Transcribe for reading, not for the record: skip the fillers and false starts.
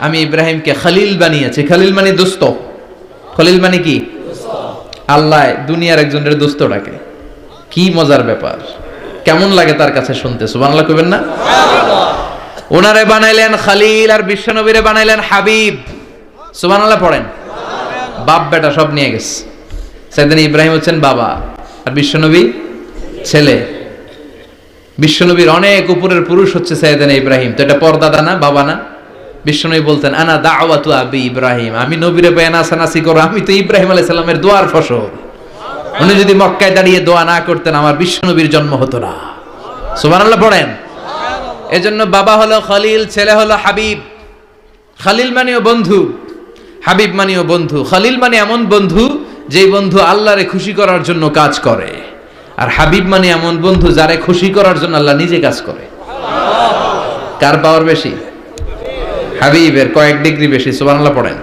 আমি ইব্রাহিমকে খলিল বানিয়েছি। খলিল মানে দোস্ত। খলিল মানে কি? আল্লাহ দুনিয়ার একজনের দোস্ত ডাকে। কি মজার ব্যাপার, কেমন লাগে তার কাছে শুনতে। সুবহানাল্লাহ কইবেন না? ওনারে বানাইলেন খলিল আর বিশ্বনবীরে বানাইলেন হাবিব। সুবহানাল্লাহ পড়েন। বাপ বেটা সব নিয়ে গেছে। সাইয়েদনা ইব্রাহিম হচ্ছেন বাবা আর বিশ্বনবী ছেলে। বিশ্বনবীর অনেক উপরের পুরুষ হচ্ছে সাইয়েদনা ইব্রাহিম। তো এটা পরদাদা না, বাবা না? বিশ্বনবী বলতেন আনা দাওয়াতু আবি ইব্রাহিম, আমি নবীরে বেনাসানাসি করো, আমি তো ইব্রাহিম আলাইহিস সালামের দোয়ার ফসল। উনি যদি মক্কায় দাঁড়িয়ে দোয়া না করতেন আমার বিশ্বনবীর জন্ম হতো না। সুবহানাল্লাহ পড়েন। এজন্য বাবা হলো খলিল, ছেলে হলো হাবিব। খলিল মানেও বন্ধু, হাবিব মানেও বন্ধু। খলিল মানে এমন বন্ধু যেই বন্ধু আল্লাহরে খুশি করার জন্য কাজ করে, আর হাবিব মানে এমন বন্ধু যারে খুশি করার জন্য আল্লাহ নিজে কাজ করে। কার পাওয়ার বেশি? হাবিবের কয়েক ডিগ্রি বেশি। সুবহানাল্লাহ পড়েন।